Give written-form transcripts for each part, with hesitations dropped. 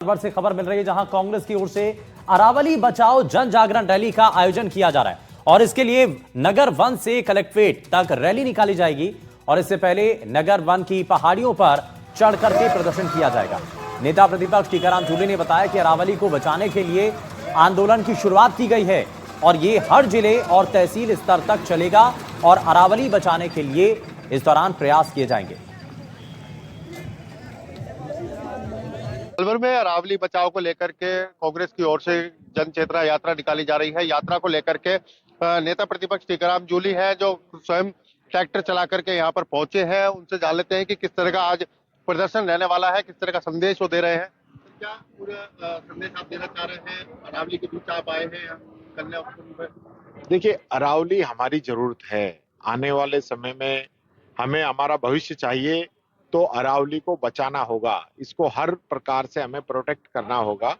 खबर से खबर मिल रही है जहां कांग्रेस की ओर से अरावली बचाओ जन जागरण रैली का आयोजन किया जा रहा है और इसके लिए नगर वन से कलेक्ट्रेट तक रैली निकाली जाएगी और इससे पहले नगर वन की पहाड़ियों पर चढ़ करके प्रदर्शन किया जाएगा। नेता प्रतिपक्ष टीकाराम जूली ने बताया कि अरावली को बचाने के लिए आंदोलन की शुरुआत की गई है और ये हर जिले और तहसील स्तर तक चलेगा और अरावली बचाने के लिए इस दौरान प्रयास किए जाएंगे। अलवर में अरावली बचाव को लेकर के कांग्रेस की ओर से जन चेतना यात्रा निकाली जा रही है। यात्रा को लेकर के नेता प्रतिपक्ष टीकाराम जूली है जो स्वयं ट्रैक्टर चला करके यहाँ पर पहुंचे हैं। उनसे जान लेते हैं कि किस तरह का आज प्रदर्शन रहने वाला है, किस तरह का संदेश वो दे रहे हैं। क्या पूरा संदेश आप देना चाह रहे हैं? अरावली के बीच आप आए हैं कन्या उत्सव में। देखिए, अरावली हमारी जरूरत है। आने वाले समय में हमें हमारा भविष्य चाहिए तो अरावली को बचाना होगा, इसको हर प्रकार से हमें प्रोटेक्ट करना होगा।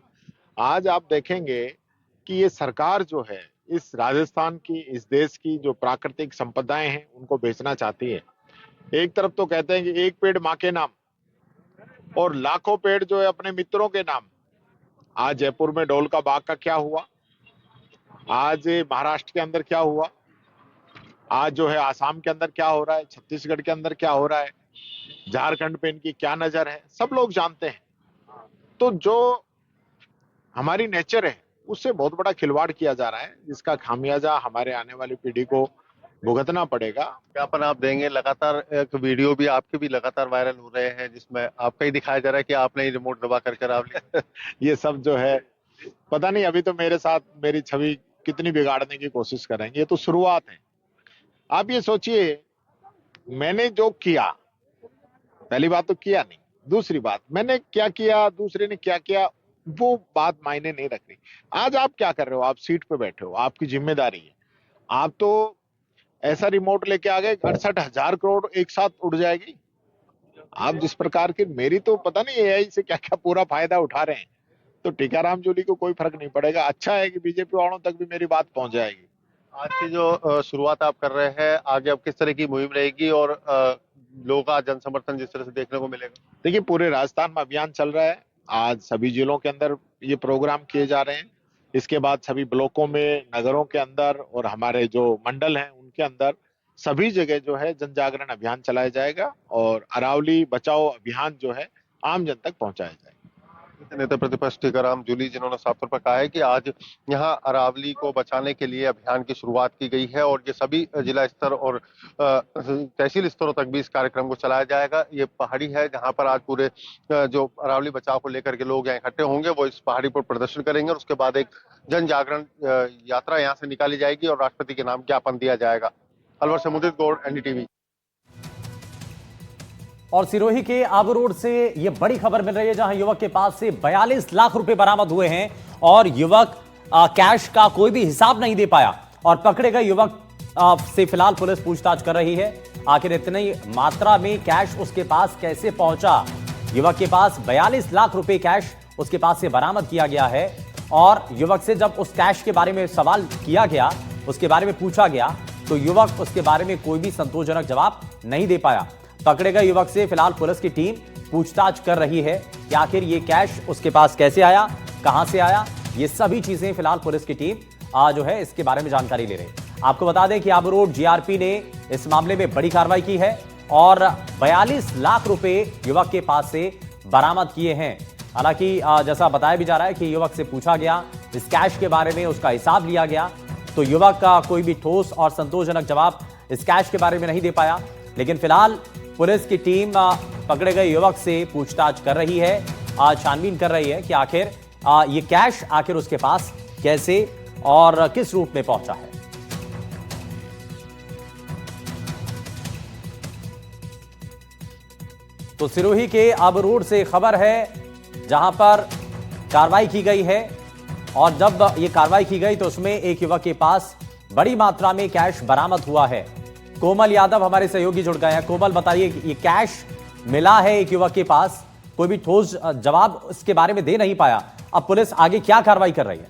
आज आप देखेंगे कि ये सरकार जो है इस राजस्थान की, इस देश की जो प्राकृतिक संपदाएं हैं उनको बेचना चाहती है। एक तरफ तो कहते हैं कि एक पेड़ माँ के नाम और लाखों पेड़ जो है अपने मित्रों के नाम। आज जयपुर में ढोल का बाग का क्या हुआ, आज महाराष्ट्र के अंदर क्या हुआ, आज जो है आसाम के अंदर क्या हो रहा है, छत्तीसगढ़ के अंदर क्या हो रहा है, झारखंड पे इनकी क्या नजर है, सब लोग जानते हैं। तो जो हमारी नेचर है उससे बहुत बड़ा खिलवाड़ किया जा रहा है, जिसका खामियाजा हमारे आने वाली पीढ़ी को भुगतना पड़ेगा। ज्ञापन आप देंगे, लगातार एक वीडियो भी आपके भी लगातार वायरल हो रहे हैं जिसमें आपका ही दिखाया जा रहा है कि आपने ही रिमोट दबा करके अरावली ये सब जो है पता नहीं अभी तो मेरे साथ मेरी छवि कितनी बिगाड़ने की कोशिश करेंगे। ये तो शुरुआत है। आप ये सोचिए, मैंने जो किया, पहली बात तो किया नहीं, दूसरी बात मैंने क्या किया, दूसरे ने क्या किया, वो बात मायने नहीं रख रही। आज आप क्या कर रहे हो, आप सीट पे बैठे हो, आपकी जिम्मेदारी है। आप तो ऐसा रिमोट लेके आ गए 68,000 करोड़ एक साथ उड़ जाएगी। आप जिस प्रकार के, मेरी तो पता नहीं एआई से क्या क्या पूरा फायदा उठा रहे हैं, तो टीकाराम जूली को कोई फर्क नहीं पड़ेगा। अच्छा है कि बीजेपी वालों तक भी मेरी बात पहुंच जाएगी। आज की जो शुरुआत आप कर रहे हैं, आगे अब किस तरह की मुहिम रहेगी और लोगों का जन समर्थन जिस तरह से देखने को मिलेगा? देखिए, पूरे राजस्थान में अभियान चल रहा है। आज सभी जिलों के अंदर ये प्रोग्राम किए जा रहे हैं। इसके बाद सभी ब्लॉकों में, नगरों के अंदर और हमारे जो मंडल हैं उनके अंदर सभी जगह जो है जन जागरण अभियान चलाया जाएगा और अरावली बचाओ अभियान जो है आम जन तक पहुंचाया जाएगा। नेता प्रतिपक्ष टीकाराम जूली जिन्होंने साफ तौर पर कहा है कि आज यहाँ अरावली को बचाने के लिए अभियान की शुरुआत की गई है और ये सभी जिला स्तर और तहसील स्तरों तक भी इस कार्यक्रम को चलाया जाएगा। ये पहाड़ी है जहाँ पर आज पूरे जो अरावली बचाव को लेकर के लोग यहाँ इकट्ठे होंगे, वो इस पहाड़ी पर प्रदर्शन करेंगे और उसके बाद एक जन जागरण यात्रा यहाँ से निकाली जाएगी और राष्ट्रपति के नाम ज्ञापन दिया जाएगा। अलवर से मुदित गौड़, एनडीटीवी। और सिरोही के आबू रोड से यह बड़ी खबर मिल रही है जहां युवक के पास से 42 लाख रुपए बरामद हुए हैं और युवक कैश का कोई भी हिसाब नहीं दे पाया और पकड़े गए युवक से फिलहाल पुलिस पूछताछ कर रही है। आखिर इतनी मात्रा में कैश उसके पास कैसे पहुंचा? युवक के पास 42 लाख रुपए कैश उसके पास से बरामद किया गया है और युवक से जब उस कैश के बारे में सवाल किया गया, उसके बारे में पूछा गया, तो युवक उसके बारे में कोई भी संतोषजनक जवाब नहीं दे पाया। पकड़े गए युवक से फिलहाल पुलिस की टीम पूछताछ कर रही है कि आखिर ये कैश उसके पास कैसे आया, कहां से आया। ये सभी चीजें फिलहाल पुलिस की टीम जो है इसके बारे में जानकारी ले रही है। आपको बता दें कि आबू रोड जीआरपी ने इस मामले में बड़ी कार्रवाई की है और 42 लाख रुपए युवक के पास से बरामद किए हैं। हालांकि जैसा बताया भी जा रहा है कि युवक से पूछा गया, इस कैश के बारे में उसका हिसाब लिया गया, तो युवक का कोई भी ठोस और संतोषजनक जवाब इस कैश के बारे में नहीं दे पाया। लेकिन फिलहाल पुलिस की टीम पकड़े गए युवक से पूछताछ कर रही है, छानबीन कर रही है कि आखिर ये कैश आखिर उसके पास कैसे और किस रूप में पहुंचा है। तो सिरोही के आबू रोड से खबर है जहां पर कार्रवाई की गई है और जब ये कार्रवाई की गई तो उसमें एक युवक के पास बड़ी मात्रा में कैश बरामद हुआ है। कोमल यादव हमारे सहयोगी जुड़ गए हैं। कोमल, बताइए, ये कैश मिला है एक युवक के पास, कोई भी ठोस जवाब इसके बारे में दे नहीं पाया, अब पुलिस आगे क्या कार्रवाई कर रही है?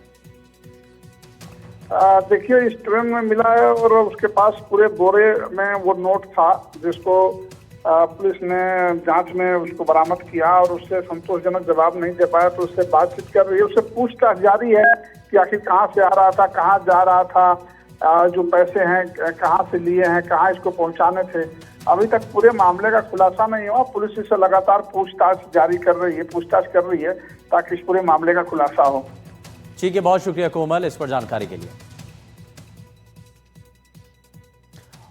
देखिए, इस ट्रेन में मिला है और उसके पास पूरे बोरे में वो नोट था जिसको पुलिस ने जांच में उसको बरामद किया और उससे संतोषजनक जवाब नहीं दे पाया, तो उससे बातचीत कर रही है, उससे पूछताछ जारी है कि आखिर कहाँ से आ रहा था, कहाँ जा रहा था, जो पैसे हैं कहाँ से लिए हैं, कहाँ इसको पहुंचाने थे। अभी तक पूरे मामले का खुलासा नहीं हुआ। पुलिस इससे लगातार पूछताछ जारी कर रही है, पूछताछ कर रही है ताकि इस पूरे मामले का खुलासा हो। ठीक है, बहुत शुक्रिया कोमल इस पर जानकारी के लिए।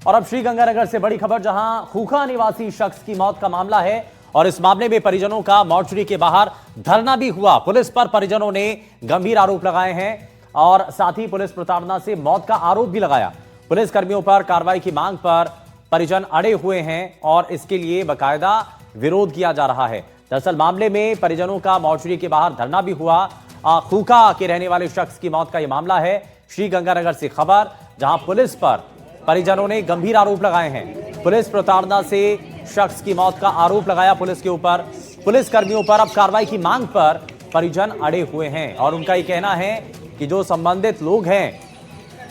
और अब श्रीगंगानगर से बड़ी खबर, जहां खूखा निवासी शख्स की मौत का मामला है और इस मामले में परिजनों का मॉर्चरी के बाहर धरना भी हुआ। पुलिस पर परिजनों ने गंभीर आरोप लगाए हैं और साथ ही पुलिस प्रताड़ना से मौत का आरोप भी लगाया। पुलिस कर्मियों पर कार्रवाई की मांग पर परिजन अड़े हुए हैं और इसके लिए बाकायदा विरोध किया जा रहा है। दरअसल मामले में परिजनों का मॉर्चरी के बाहर धरना भी हुआ। खूखा के रहने वाले शख्स की मौत का यह मामला है। श्रीगंगानगर से खबर, जहां पुलिस पर परिजनों ने गंभीर आरोप लगाए हैं। पुलिस प्रताड़ना से शख्स की मौत का आरोप लगाया पुलिस के ऊपर। पुलिस कर्मियों पर अब कार्रवाई की मांग पर परिजन अड़े हुए हैं और उनका यह कहना है कि जो संबंधित लोग हैं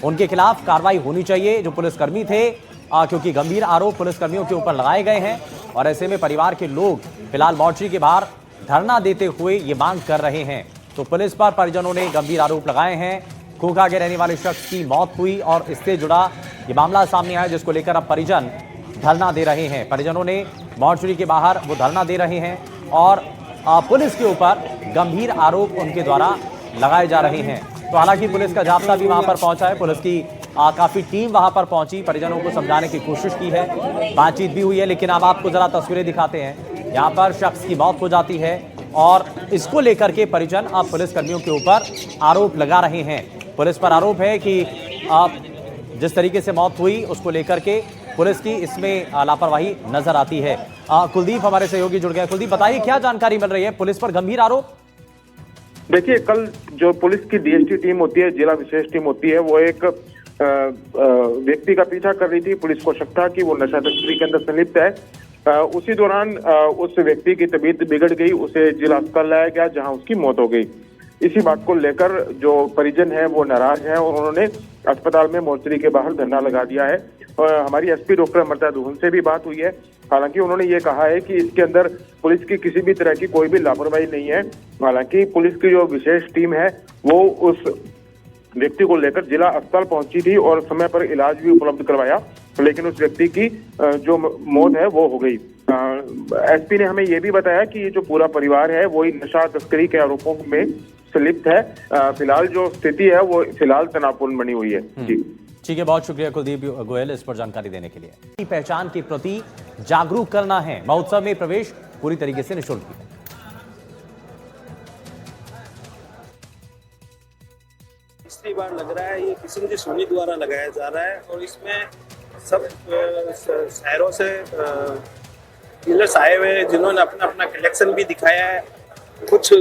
उनके खिलाफ कार्रवाई होनी चाहिए, जो पुलिसकर्मी थे, क्योंकि गंभीर आरोप पुलिसकर्मियों के ऊपर लगाए गए हैं और ऐसे में परिवार के लोग फिलहाल मॉर्चरी के बाहर धरना देते हुए ये मांग कर रहे हैं। तो पुलिस पर परिजनों ने गंभीर आरोप लगाए हैं। खूखा के रहने वाले शख्स की मौत हुई और इससे जुड़ा ये मामला सामने आया, जिसको लेकर अब परिजन धरना दे रहे हैं। परिजनों ने मॉर्चरी के बाहर वो धरना दे रहे हैं और पुलिस के ऊपर गंभीर आरोप उनके द्वारा लगाए जा रहे हैं। तो हालांकि पुलिस का जाब्ता भी वहां पर पहुंचा है, पुलिस की काफी टीम वहां पर पहुंची, परिजनों को समझाने की कोशिश की है, बातचीत भी हुई है। लेकिन अब आपको जरा तस्वीरें दिखाते हैं। यहाँ पर शख्स की मौत हो जाती है और इसको लेकर के परिजन अब पुलिस कर्मियों के ऊपर आरोप लगा रहे हैं। पुलिस पर आरोप है कि जिस तरीके से मौत हुई उसको लेकर के पुलिस की इसमें लापरवाही नजर आती है। कुलदीप हमारे सहयोगी जुड़ गए। कुलदीप, बताइए क्या जानकारी मिल रही है? पुलिस पर गंभीर आरोप। देखिए, कल जो पुलिस की डीएसटी टीम होती है, जिला विशेष टीम होती है, वो एक व्यक्ति का पीछा कर रही थी। पुलिस को शक था कि वो नशा तस्करी के अंदर संलिप्त है। उसी दौरान उस व्यक्ति की तबीयत बिगड़ गई, उसे जिला अस्पताल लाया गया जहां उसकी मौत हो गई। इसी बात को लेकर जो परिजन है वो नाराज हैं और उन्होंने अस्पताल में मॉर्चरी के बाहर धरना लगा दिया है। और हमारी एसपी डॉक्टर अमृता दुहन से भी बात हुई है। हालांकि उन्होंने ये कहा है कि इसके अंदर पुलिस की किसी भी तरह की कोई भी लापरवाही नहीं है। हालांकि पुलिस की जो विशेष टीम है वो उस व्यक्ति को लेकर जिला अस्पताल पहुंची थी और समय पर इलाज भी उपलब्ध करवाया, लेकिन उस व्यक्ति की जो मौत है वो हो गई। एसपी ने हमें ये भी बताया कि ये जो पूरा परिवार है वो नशा तस्करी के आरोपों में संलिप्त है। फिलहाल जो स्थिति है वो फिलहाल तनावपूर्ण बनी हुई है। जी ठीक है, बहुत शुक्रिया कुलदीप गोयल इस पर जानकारी देने के लिए। पहचान के प्रति जागरूक करना है। महोत्सव में प्रवेश पूरी तरीके से निःशुल्क है। तीसरी बार लग रहा है, ये किशन जी सोनी द्वारा लगाया जा रहा है और इसमें सब शहरों से डीलर्स आए हुए हैं जिन्होंने अपना अपना कलेक्शन भी दिखाया है। कुछ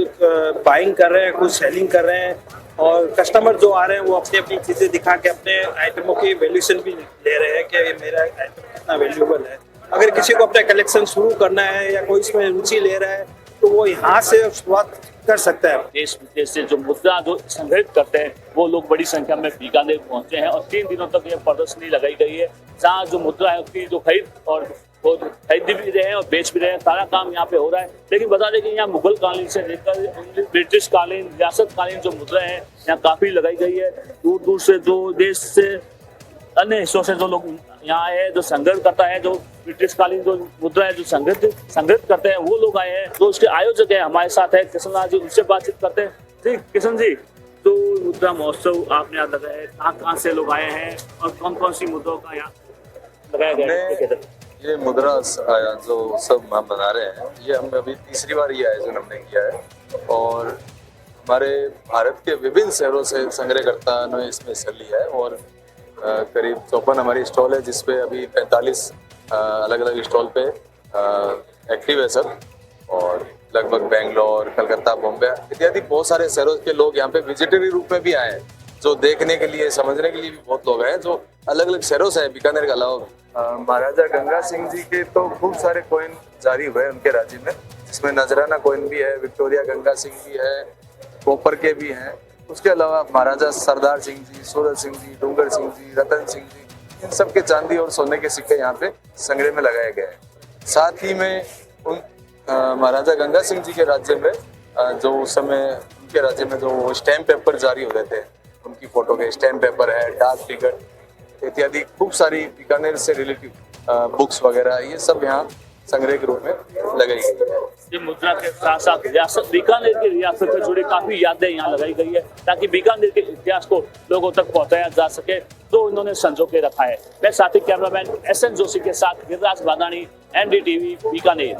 बाइंग कर रहे हैं, कुछ सेलिंग कर रहे हैं और कस्टमर जो आ रहे हैं वो अपनी अपनी चीज़ें दिखा के अपने आइटमों की वैल्यूएशन भी ले रहे हैं कि मेरा आइटम कितना वैल्यूएबल है। अगर किसी को अपना कलेक्शन शुरू करना है या कोई इसमें रुचि ले रहा है तो वो यहाँ से शुरुआत कर सकता है। देश विदेश से जो मुद्रा जो संग्रहित करते हैं वो लोग बड़ी संख्या में बीकानेर पहुंचे हैं और 3 दिनों तक ये प्रदर्शनी लगाई गई है, जहाँ जो मुद्रा है उसकी जो खरीद और वो खरीद भी रहे हैं और बेच भी रहे हैं, सारा काम यहाँ पे हो रहा है। लेकिन बता दें कि यहाँ मुगल कालीन से लेकर ब्रिटिश कालीन, रियासत कालीन जो मुद्रा है यहाँ काफी लगाई गई है। दूर दूर से, जो देश से, अन्य हिस्सों से जो लोग यहाँ आए हैं, जो संग्रह करता है, जो ब्रिटिश कालीन जो मुद्रा है जो संग्रहित करते हैं वो लोग आए हैं। जो उसके आयोजक है हमारे साथ है किशन राज जी, उनसे बातचीत करते हैं। ठीक किशन जी, तो मुद्रा महोत्सव आपने यहाँ लगाया है, कहाँ से लोग आए हैं और कौन कौन सी मुद्राओं का यहाँ लगाया गया है? ये मुद्रा जो सब हम बना रहे हैं, ये हम अभी तीसरी बार ये आयोजन हमने किया है और हमारे भारत के विभिन्न शहरों से संग्रहकर्ता ने इसमें हिस्सा लिया है और करीब 54 हमारी स्टॉल है, जिसपे अभी 45 अलग अलग स्टॉल पे एक्टिव है सब और लगभग बेंगलोर, कलकत्ता, बॉम्बे इत्यादि बहुत सारे शहरों के लोग यहाँ पे विजिटरी रूप में भी आए हैं, जो देखने के लिए, समझने के लिए भी बहुत लोग हैं, जो अलग अलग शहरों से है बीकानेर के अलावा। महाराजा गंगा सिंह जी के तो खूब सारे कॉइन जारी हुए उनके राज्य में, जिसमें नजराना कॉइन भी है, विक्टोरिया गंगा सिंह भी है, कॉपर के भी हैं। उसके अलावा महाराजा सरदार सिंह जी, सूरज सिंह जी, डूंगर सिंह जी, रतन सिंह जी, इन सब के चांदी और सोने के सिक्के यहाँ पे संग्रह में लगाए गए हैं। साथ ही में उन महाराजा गंगा सिंह जी के राज्य में जो उस समय उनके राज्य में जो स्टैम्प पेपर जारी होते थे, उनकी फोटो के स्टैम्प पेपर है, डाक टिकट इत्यादि खूब सारी बीकानेर से रिलेटिव बुक्स वगैरह, ये सब यहाँ संग्रह के रूप में लगाई गई है। ये मुद्रा के साथ साथ रियासत बीकानेर की रियासत से जुड़ी काफी यादें यहाँ लगाई गई है ताकि बीकानेर के इतिहास को लोगों तक पहुंचाया जा सके, तो इन्होंने संजो के रखा है। मैं साथी कैमरामैन SN जोशी के साथ गिरिराज बादानी, NDTV बीकानेर।